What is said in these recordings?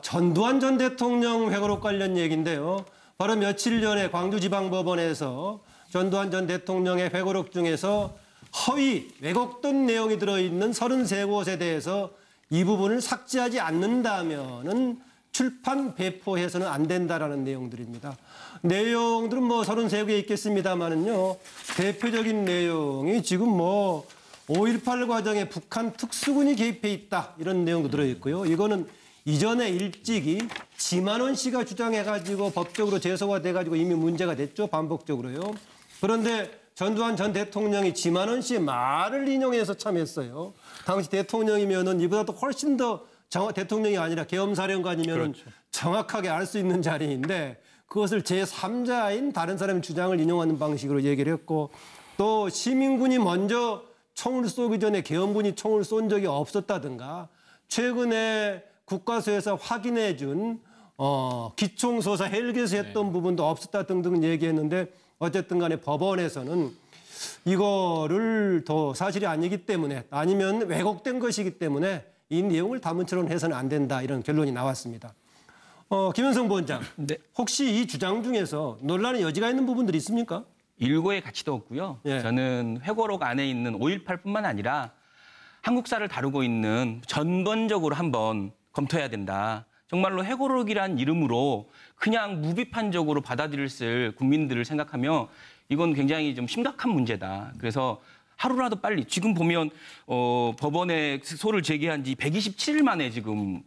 전두환 전 대통령 회고록 관련 얘기인데요. 바로 며칠 전에 광주지방법원에서 전두환 전 대통령의 회고록 중에서 허위, 왜곡된 내용이 들어있는 33곳에 대해서 이 부분을 삭제하지 않는다면은 출판, 배포해서는 안 된다라는 내용들입니다. 내용들은 뭐 33개 있겠습니다만은요. 대표적인 내용이 지금 5.18 과정에 북한 특수군이 개입해 있다 이런 내용도 들어있고요. 이거는 이전에 일찍이 지만원 씨가 주장해가지고 법적으로 제소가 돼가지고 이미 문제가 됐죠. 반복적으로요. 그런데 전두환 전 대통령이 지만원 씨의 말을 인용해서 참했어요. 당시 대통령이면은 이보다도 훨씬 더 대통령이 아니라 계엄사령관이면 그렇죠. 정확하게 알 수 있는 자리인데 그것을 제3자인 다른 사람의 주장을 인용하는 방식으로 얘기를 했고 또 시민군이 먼저 총을 쏘기 전에 계엄군이 총을 쏜 적이 없었다든가 최근에 국과수에서 확인해 준 기총소사 헬기에서 했던 부분도 없었다 등등 얘기했는데 어쨌든 간에 법원에서는 이거를 더 사실이 아니기 때문에 아니면 왜곡된 것이기 때문에 이 내용을 담은처럼 해서는 안 된다 이런 결론이 나왔습니다. 김현성 부원장, 네. 혹시 이 주장 중에서 논란의 여지가 있는 부분들이 있습니까? 일고의 가치도 없고요. 예. 저는 회고록 안에 있는 5.18뿐만 아니라 한국사를 다루고 있는 전반적으로 한번 검토해야 된다. 정말로 회고록이란 이름으로 그냥 무비판적으로 받아들일 국민들을 생각하면 이건 굉장히 좀 심각한 문제다. 그래서 하루라도 빨리 지금 보면 법원에 소를 제기한 지 127일 만에 지금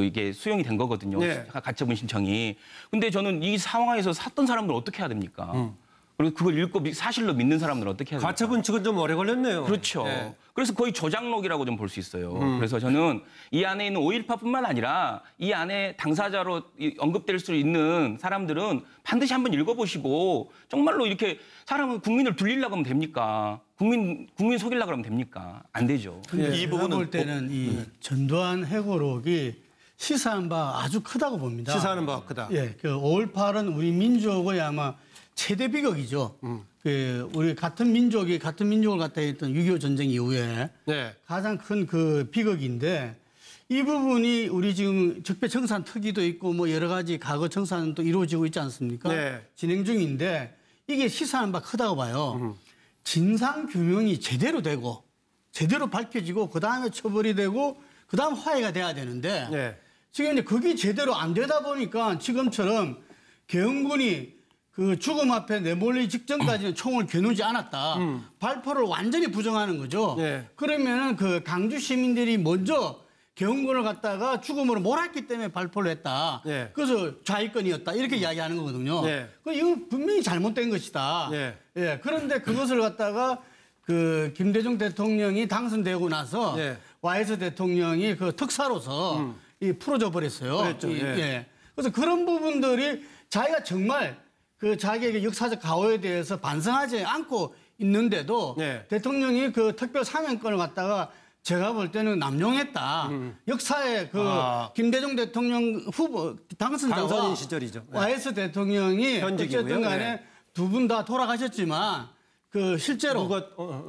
이게 수용이 된 거거든요. 네. 가처분 신청이. 근데 저는 이 상황에서 샀던 사람들 어떻게 해야 됩니까? 그리고 그걸 읽고 사실로 믿는 사람들은 어떻게 해야 됩니까? 가처분 측은 좀 오래 걸렸네요. 그렇죠. 네. 그래서 거의 조작록이라고 좀 볼 수 있어요. 그래서 저는 이 안에 있는 5.18뿐만 아니라 이 안에 당사자로 언급될 수 있는 사람들은 반드시 한번 읽어보시고 정말로 이렇게 사람은 국민을 둘리려고 하면 됩니까? 국민 속이려고 하면 됩니까? 안 되죠. 이 부분은 볼 때는 이 전두환 회고록이 시사한 바 아주 크다고 봅니다. 시사하는 바가 크다. 예, 그 5.18은 우리 민족의 아마 최대 비극이죠. 우리 같은 민족을 갖다 했던 6.25 전쟁 이후에 네. 가장 큰 그 비극인데 이 부분이 우리 지금 적폐청산 특위도 있고 뭐 여러 가지 과거 청산은 또 이루어지고 있지 않습니까? 네. 진행 중인데 이게 시사하는 바 크다고 봐요. 진상 규명이 제대로 되고 제대로 밝혀지고 그다음에 처벌이 되고 그다음 화해가 돼야 되는데 네. 지금 이제 그게 제대로 안 되다 보니까 지금처럼 계엄군이 그 죽음 앞에 내몰리기 직전까지는 총을 겨누지 않았다. 발표를 완전히 부정하는 거죠. 네. 그러면은 그 강주 시민들이 먼저 계엄군을 갖다가 죽음으로 몰았기 때문에 발표를 했다. 네. 그래서 좌익권이었다. 이렇게 이야기하는 거거든요. 네. 이건 분명히 잘못된 것이다. 네. 예. 그런데 그것을 갖다가 그 김대중 대통령이 당선되고 나서 네. YS 대통령이 그 특사로서 풀어줘 버렸어요. 그랬죠. 예. 예. 그래서 그런 부분들이 자기가 정말 그 자기의 역사적 가오에 대해서 반성하지 않고 있는데도 네. 대통령이 그 특별 사면권을 갖다가 제가 볼 때는 남용했다. 역사에 그 김대중 대통령 후보 당선자와 당선인 시절이죠. 네. YS 대통령이 현직이고요. 어쨌든 간에 네. 두 분 다 돌아가셨지만 그 실제로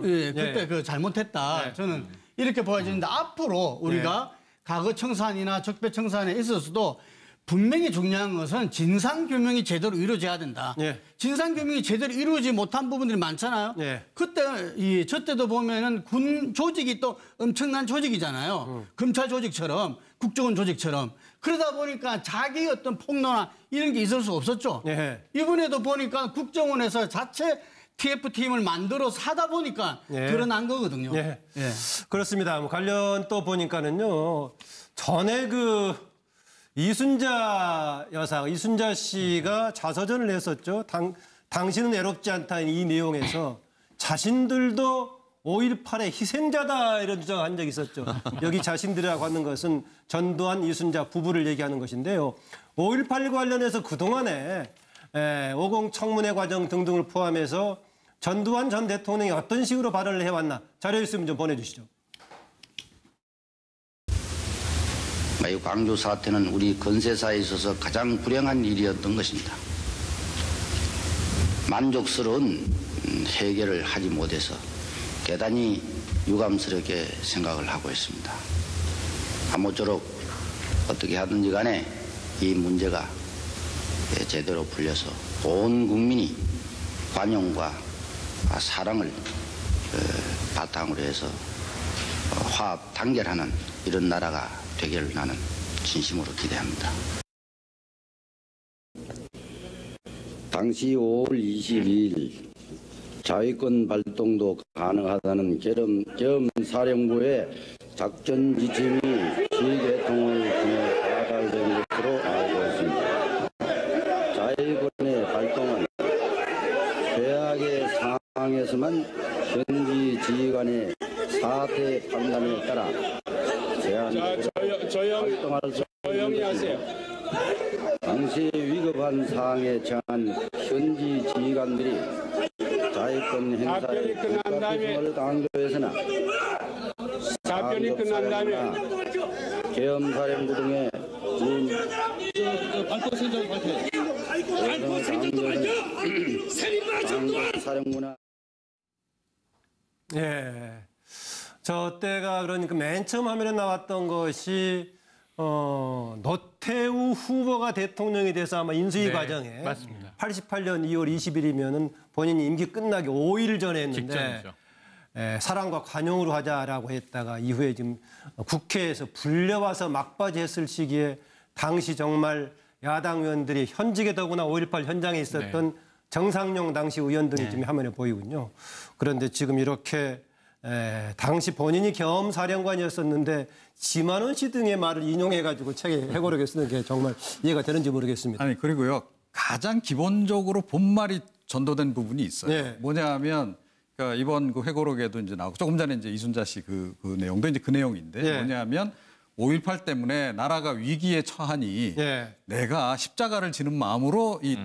예, 그때 네. 그 잘못했다. 네. 저는 이렇게 보여지는데 앞으로 우리가 과거 청산이나 적폐 청산에 있어서도 분명히 중요한 것은 진상규명이 제대로 이루어져야 된다. 네. 진상규명이 제대로 이루어지지 못한 부분들이 많잖아요. 네. 그때, 저 때도 보면은 군 조직이 또 엄청난 조직이잖아요. 검찰 조직처럼, 국정원 조직처럼. 그러다 보니까 자기 어떤 폭로나 이런 게 있을 수 없었죠. 네. 이번에도 보니까 국정원에서 자체 TF팀을 만들어서 하다 보니까 드러난 거거든요. 예. 그렇습니다. 관련 또 보니까는요. 전에 이순자 여사, 이순자 씨가 자서전을 냈었죠. 당신은 애롭지 않다 이 내용에서 자신들도 5.18의 희생자다 이런 주장한 적이 있었죠. 여기 자신들이라고 하는 것은 전두환, 이순자 부부를 얘기하는 것인데요. 5.18 관련해서 그동안에 50 청문회 과정 등등을 포함해서 전두환 전 대통령이 어떤 식으로 발언을 해왔나 자료 있으면 좀 보내주시죠. 이 광주 사태는 우리 건세사에 있어서 가장 불행한 일이었던 것입니다. 만족스러운 해결을 하지 못해서 대단히 유감스럽게 생각을 하고 있습니다. 아무쪼록 어떻게 하든지 간에 이 문제가 제대로 풀려서 온 국민이 관용과 사랑을 바탕으로 해서 화합 단결하는 이런 나라가 되기를 나는 진심으로 기대합니다. 당시 5월 22일 자위권 발동도 가능하다는 계엄사령부의 작전 지침이 지대통을 통해 발달된 것으로 알고 있습니다. 자위권의 발동은 최악의 상황에서만 현지 지휘관의 사태 판단에 따라 제한적으로 활동할 수 있는 것입니다. 당시 위급한 상황에 처한 현지 지휘관들이 자위권 행사에 불법행위를 당한 것에서나 답변이 끝난 다음에 계엄사령부 등의 사령부나 예. 저 때가 그러니까 맨 처음 화면에 나왔던 것이 노태우 후보가 대통령이 돼서 아마 인수위 네, 과정에 맞습니다. 88년 2월 20일이면은 본인이 임기 끝나기 5일 전에 했는데 직전이죠. 사랑과 관용으로 하자라고 했다가 이후에 지금 국회에서 불려와서 막바지 했을 시기에 당시 정말 야당 의원들이 현직에 더구나 5.18 현장에 있었던 정상용 당시 의원들이 지금 화면에 보이군요. 그런데 지금 이렇게 당시 본인이 겸사령관이었었는데 지만원 씨 등의 말을 인용해가지고 책에 해고록에 쓰는 게 정말 이해가 되는지 모르겠습니다. 아니 그리고요 가장 기본적으로 본말이 전도된 부분이 있어요. 네. 뭐냐하면 그러니까 이번 그 회고록에도 이제 나오고 조금 전에 이제 이순자 씨 그 내용도 이제 그 내용인데 네. 뭐냐하면 5.18 때문에 나라가 위기에 처하니 네. 내가 십자가를 지는 마음으로 이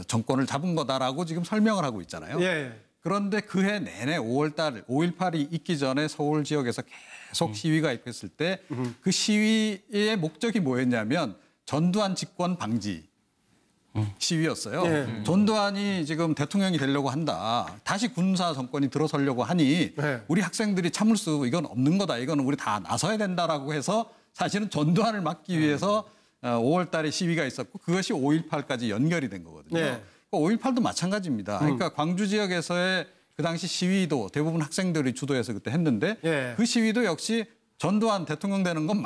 정권을 잡은 거다라고 지금 설명을 하고 있잖아요. 예. 그런데 그해 내내 5월달 5.18이 있기 전에 서울 지역에서 계속 시위가 있었을 때 그 시위의 목적이 뭐였냐면 전두환 집권 방지 시위였어요. 네. 전두환이 지금 대통령이 되려고 한다. 다시 군사 정권이 들어서려고 하니 네. 우리 학생들이 참을 수 이건 없는 거다. 이거는 우리 다 나서야 된다라고 해서 사실은 전두환을 막기 위해서 5월 달에 시위가 있었고 그것이 5.18까지 연결이 된 거거든요. 네. 5.18도 마찬가지입니다. 그러니까 광주 지역에서의 그 당시 시위도 대부분 학생들이 주도해서 그때 했는데 네. 그 시위도 역시 전두환 대통령 되는 건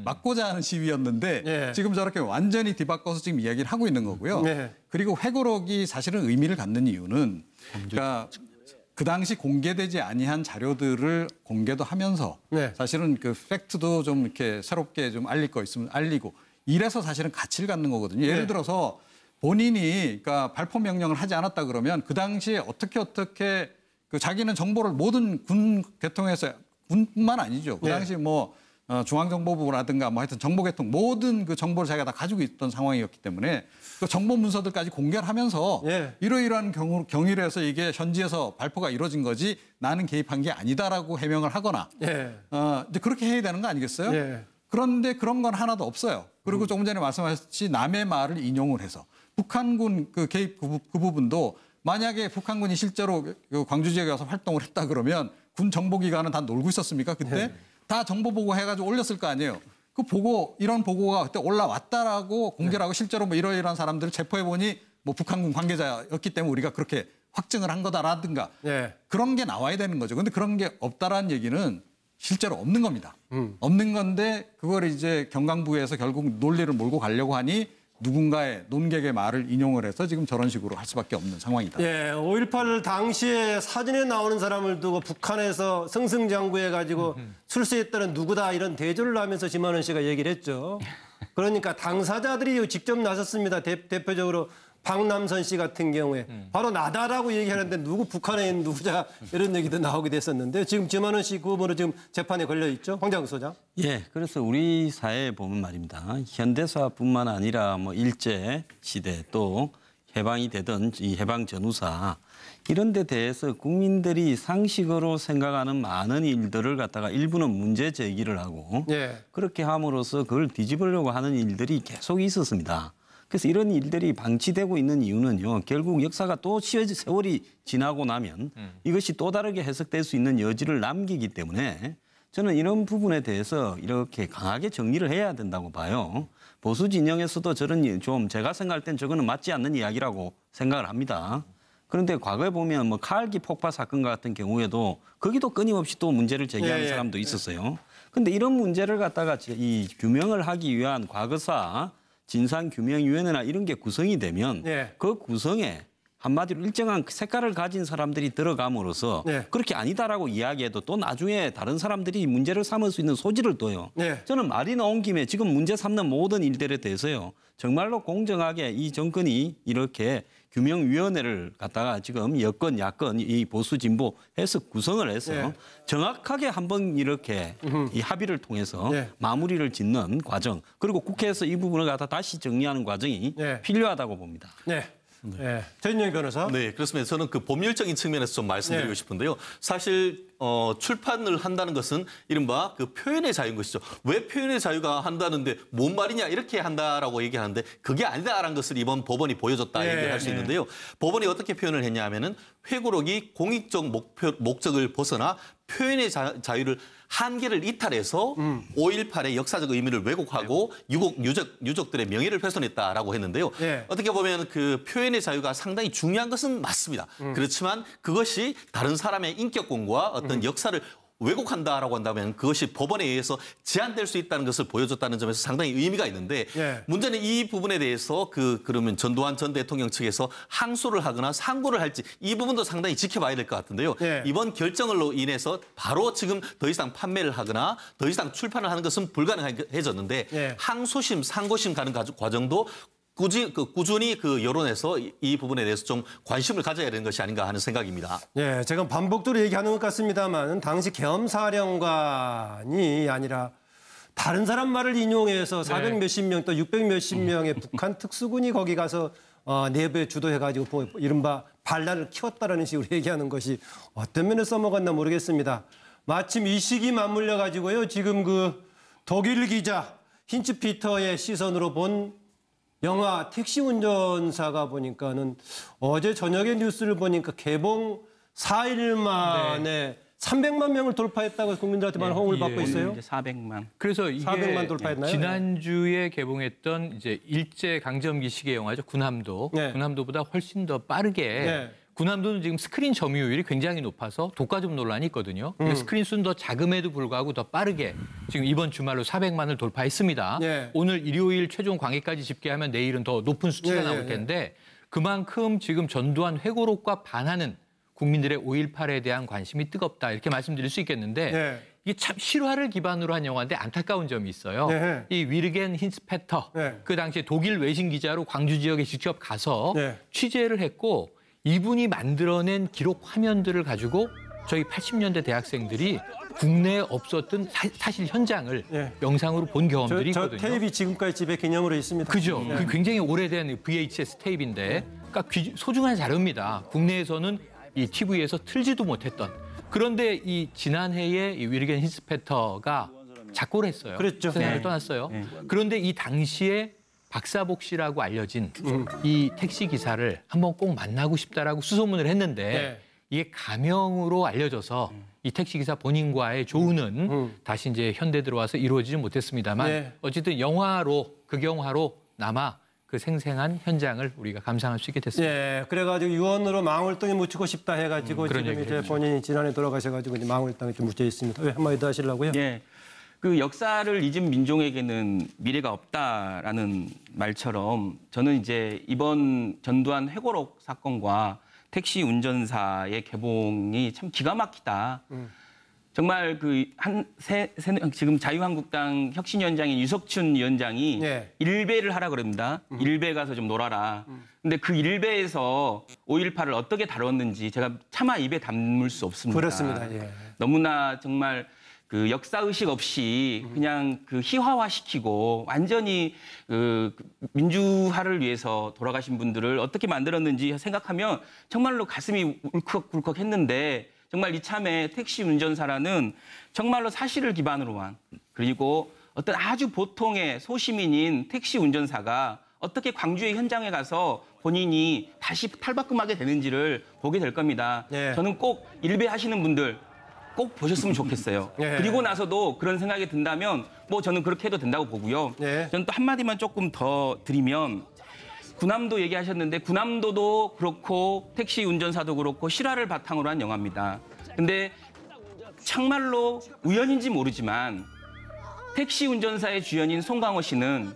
막고자 하는 시위였는데 네. 지금 저렇게 완전히 뒤바꿔서 지금 이야기를 하고 있는 거고요. 네. 그리고 회고록이 사실은 의미를 갖는 이유는 그러니까 그 당시 공개되지 아니한 자료들을 공개도 하면서 네. 사실은 그 팩트도 좀 이렇게 새롭게 좀 알릴 거 있으면 알리고 이래서 사실은 가치를 갖는 거거든요. 예를 네. 들어서 본인이 그러니까 발포 명령을 하지 않았다 그러면 그 당시에 어떻게 그 자기는 정보를 모든 군 계통에서 군뿐만 아니죠. 그 네. 당시 뭐 중앙정보부라든가 뭐 하여튼 정보계통 모든 그 정보를 자기가 다 가지고 있던 상황이었기 때문에 그 정보 문서들까지 공개를 하면서 네. 이러이러한 경위로 해서 이게 현지에서 발포가 이루어진 거지 나는 개입한 게 아니다라고 해명을 하거나 예. 이제 그렇게 해야 되는 거 아니겠어요? 예. 그런데 그런 건 하나도 없어요. 그리고 조금 전에 말씀하셨듯이 남의 말을 인용을 해서 북한군 그 개입 그 부분도 만약에 북한군이 실제로 그 광주 지역에 와서 활동을 했다 그러면 군 정보기관은 다 놀고 있었습니까? 그때 다 정보 보고 해가지고 올렸을 거 아니에요. 그 보고 이런 보고가 그때 올라왔다라고 공개를 하고 실제로 뭐 이러이러한 사람들을 체포해 보니 뭐 북한군 관계자였기 때문에 우리가 그렇게 확증을 한 거다라든가 네. 그런 게 나와야 되는 거죠. 근데 그런 게 없다라는 얘기는 실제로 없는 겁니다. 없는 건데 그걸 이제 경강부에서 결국 논리를 몰고 가려고 하니 누군가의 논객의 말을 인용을 해서 지금 저런 식으로 할 수밖에 없는 상황이다. 예, 5.18 당시에 사진에 나오는 사람을 두고 북한에서 승승장구해가지고 출세했다는 누구다 이런 대조를 하면서 지만원 씨가 얘기를 했죠. 그러니까 당사자들이 직접 나섰습니다. 대표적으로 박남선 씨 같은 경우에 바로 나다라고 얘기하는데 누구 북한에 있는 누구자 이런 얘기도 나오게 됐었는데 지금 지만원 씨 그 부분으로 지금 재판에 걸려 있죠. 황장수 소장. 예, 그래서 우리 사회에 보면 말입니다. 현대사뿐만 아니라 뭐 일제 시대 또 해방이 되던 이 해방 전후사 이런 데 대해서 국민들이 상식으로 생각하는 많은 일들을 갖다가 일부는 문제 제기를 하고 예. 그렇게 함으로써 그걸 뒤집으려고 하는 일들이 계속 있었습니다. 그래서 이런 일들이 방치되고 있는 이유는요. 결국 역사가 또 세월이 지나고 나면 이것이 또 다르게 해석될 수 있는 여지를 남기기 때문에 저는 이런 부분에 대해서 이렇게 강하게 정리를 해야 된다고 봐요. 보수 진영에서도 저런 좀 제가 생각할 땐 저거는 맞지 않는 이야기라고 생각을 합니다. 그런데 과거에 보면 뭐 카알기 폭파 사건 같은 경우에도 거기도 끊임없이 또 문제를 제기하는 사람도 있었어요. 그런데 이런 문제를 갖다가 이 규명을 하기 위한 과거사 진상규명위원회나 이런 게 구성이 되면 그 구성에 한마디로 일정한 색깔을 가진 사람들이 들어감으로써 그렇게 아니다라고 이야기해도 또 나중에 다른 사람들이 문제를 삼을 수 있는 소지를 둬요. 저는 말이 나온 김에 지금 문제 삼는 모든 일들에 대해서요. 정말로 공정하게 이 정권이 이렇게 규명위원회를 갖다가 지금 여권, 야권, 이 보수, 진보 해서 구성을 해서 정확하게 한번 이렇게 이 합의를 통해서 마무리를 짓는 과정, 그리고 국회에서 이 부분을 갖다 다시 정리하는 과정이 필요하다고 봅니다. 네. 전인영 변호사. 네, 그렇습니다. 저는 그 법률적인 측면에서 좀 말씀드리고 싶은데요. 사실 출판을 한다는 것은 이른바 그 표현의 자유인 것이죠. 왜 표현의 자유가 한다는데 뭔 말이냐 이렇게 한다라고 얘기하는데 그게 아니다라는 것을 이번 법원이 보여줬다 얘기할 수 있는데요. 법원이 어떻게 표현을 했냐 하면은 회고록이 공익적 목적을 벗어나 표현의 자유를 한계를 이탈해서 5.18의 역사적 의미를 왜곡하고 유족들의 명예를 훼손했다라고 했는데요. 어떻게 보면 그 표현의 자유가 상당히 중요한 것은 맞습니다. 그렇지만 그것이 다른 사람의 인격권과 어떤 역사를 왜곡한다라고 한다면 그것이 법원에 의해서 제한될 수 있다는 것을 보여줬다는 점에서 상당히 의미가 있는데 문제는 이 부분에 대해서 그러면 전두환 전 대통령 측에서 항소를 하거나 상고를 할지 이 부분도 상당히 지켜봐야 될 것 같은데요. 이번 결정으로 인해서 바로 지금 더 이상 판매를 하거나 더 이상 출판을 하는 것은 불가능해졌는데 항소심, 상고심 가는 과정도 꾸준히 그 여론에서 이 부분에 대해서 좀 관심을 가져야 되는 것이 아닌가 하는 생각입니다. 네, 제가 반복적으로 얘기하는 것 같습니다만 당시 계엄사령관이 아니라 다른 사람 말을 인용해서 400 몇십 명 또 600 몇십 명의 북한 특수군이 거기 가서 내부에 주도해가지고 이른바 반란을 키웠다라는 식으로 얘기하는 것이 어떤 면에 써먹었나 모르겠습니다. 마침 이 시기 맞물려가지고요. 지금 그 독일 기자 힌츠 피터의 시선으로 본 영화 택시 운전사가 보니까는 어제 저녁에 뉴스를 보니까 개봉 4일 만에 300만 명을 돌파했다고 국민들한테 많은 호응을 받고 있어요. 이제 400만. 그래서 이게 400만 돌파했나요? 지난주에 개봉했던 이제 일제 강점기 시기의 영화죠. 군함도. 군함도보다 훨씬 더 빠르게 군함도는 지금 스크린 점유율이 굉장히 높아서 독과점 논란이 있거든요. 근데 스크린 수는 더 작음에도 불구하고 더 빠르게 지금 이번 주말로 400만을 돌파했습니다. 오늘 일요일 최종 관객까지 집계하면 내일은 더 높은 수치가 나올 텐데 그만큼 지금 전두환 회고록과 반하는 국민들의 5.18에 대한 관심이 뜨겁다 이렇게 말씀드릴 수 있겠는데 이게 참 실화를 기반으로 한 영화인데 안타까운 점이 있어요. 이 위르겐 힌스페터 그 당시에 독일 외신 기자로 광주 지역에 직접 가서 취재를 했고 이분이 만들어낸 기록 화면들을 가지고 저희 80년대 대학생들이 국내에 없었던 사실 현장을 영상으로 본 경험들이 있거든요. 저 테이프 지금까지 집에 기념으로 있습니다. 그죠. 그 굉장히 오래된 VHS 테이프인데 그러니까 소중한 자료입니다. 국내에서는 이 TV에서 틀지도 못했던. 그런데 이 지난해에 이 위르겐 힌스페터가 작고를 했어요. 그랬죠. 세상을 떠났어요. 그런데 이 당시에 박사복 씨라고 알려진 이 택시 기사를 한번 꼭 만나고 싶다라고 수소문을 했는데 이게 가명으로 알려져서 이 택시 기사 본인과의 조우는 다시 이제 현대 들어와서 이루어지지 못했습니다만 어쨌든 영화로 극영화로 남아 그 생생한 현장을 우리가 감상할 수 있게 됐습니다. 그래가지고 유언으로 망월당에 묻히고 싶다 해가지고 지금 이제 본인이 지난해 돌아가셔가지고 이제 망월당에 좀 묻혀 있습니다. 왜 한마디 더 하시려고요? 그 역사를 잊은 민족에게는 미래가 없다라는 말처럼 저는 이제 이번 전두환 회고록 사건과 택시 운전사의 개봉이 참 기가 막히다. 정말 지금 자유한국당 혁신위원장인 유석춘 위원장이 일베를 하라 그럽니다. 일베 가서 좀 놀아라. 근데 그 일베에서 5.18을 어떻게 다뤘는지 제가 차마 입에 담을 수 없습니다. 그렇습니다. 너무나 정말 그 역사의식 없이 그냥 그 희화화시키고 완전히 그 민주화를 위해서 돌아가신 분들을 어떻게 만들었는지 생각하면 정말로 가슴이 울컥울컥 했는데 정말 이참에 택시 운전사라는 정말로 사실을 기반으로 한 그리고 어떤 아주 보통의 소시민인 택시 운전사가 어떻게 광주의 현장에 가서 본인이 다시 탈바꿈하게 되는지를 보게 될 겁니다. 저는 꼭 일베하시는 분들 꼭 보셨으면 좋겠어요. 예. 그리고 나서도 그런 생각이 든다면 뭐 저는 그렇게 해도 된다고 보고요. 예. 저는 또 한마디만 조금 더 드리면 군함도 얘기하셨는데 군함도도 그렇고 택시 운전사도 그렇고 실화를 바탕으로 한 영화입니다. 근데 정말로 우연인지 모르지만 택시 운전사의 주연인 송강호 씨는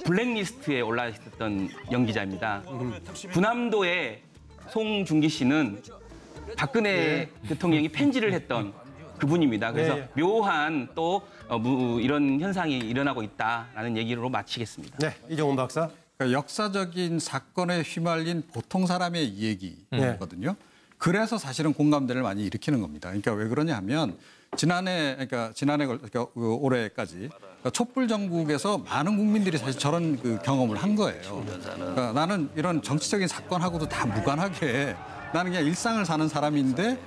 블랙리스트에 올라 있었던 연기자입니다. 군함도의 송중기 씨는 박근혜 대통령이 편지를 했던 그분입니다. 그래서 묘한 또 이런 현상이 일어나고 있다라는 얘기로 마치겠습니다. 네, 이종훈 박사. 그러니까 역사적인 사건에 휘말린 보통 사람의 이야기거든요. 그래서 사실은 공감대를 많이 일으키는 겁니다. 그러니까 왜 그러냐 하면 지난해 올해까지 촛불 정국에서 많은 국민들이 사실 저런 그 경험을 한 거예요. 그러니까 나는 이런 정치적인 사건하고도 다 무관하게 나는 그냥 일상을 사는 사람인데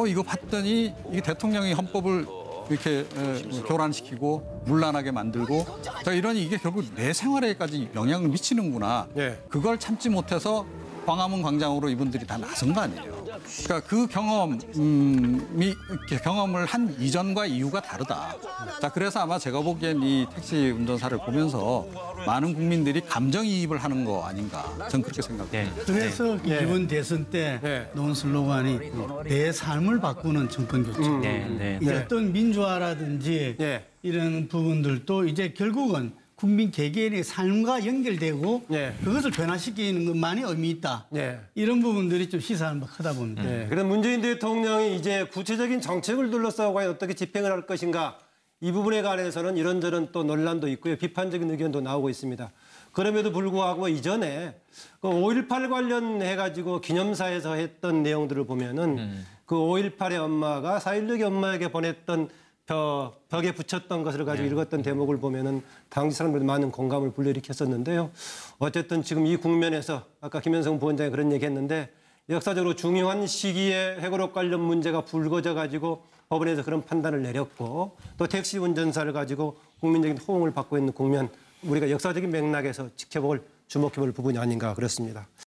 이거 봤더니 이게 대통령이 헌법을 이렇게 교란시키고 문란하게 만들고 이러니 이게 결국 내 생활에까지 영향을 미치는구나. 그걸 참지 못해서 광화문 광장으로 이분들이 다 나선 거 아니에요. 그러니까 그 경험을 한 이전과 이후가 다르다. 자, 그래서 아마 제가 보기엔 이 택시 운전사를 보면서 많은 국민들이 감정이입을 하는 거 아닌가. 저는 그렇게 생각합니다. 그래서 이번 대선 때 놓은 슬로건이 내 삶을 바꾸는 정권 교체. 어떤 민주화라든지 이런 부분들도 이제 결국은 국민 개개인의 삶과 연결되고 그것을 변화시키는 것만이 의미 있다. 이런 부분들이 좀 시사하는 바 크다 봅니다. 그래서 문재인 대통령이 이제 구체적인 정책을 둘러싸고 과연 어떻게 집행을 할 것인가 이 부분에 관해서는 이런저런 또 논란도 있고요. 비판적인 의견도 나오고 있습니다. 그럼에도 불구하고 이전에 그 5.18 관련해가지고 기념사에서 했던 내용들을 보면은 그 5.18의 엄마가 4.16의 엄마에게 보냈던 벽에 붙였던 것을 가지고 읽었던 대목을 보면은 당시 사람들도 많은 공감을 불러일으켰었는데요. 어쨌든 지금 이 국면에서 아까 김현성 부원장이 그런 얘기했는데 역사적으로 중요한 시기에 회고록 관련 문제가 불거져 가지고 법원에서 그런 판단을 내렸고 또 택시 운전사를 가지고 국민적인 호응을 받고 있는 국면 우리가 역사적인 맥락에서 지켜볼 주목해볼 부분이 아닌가 그렇습니다.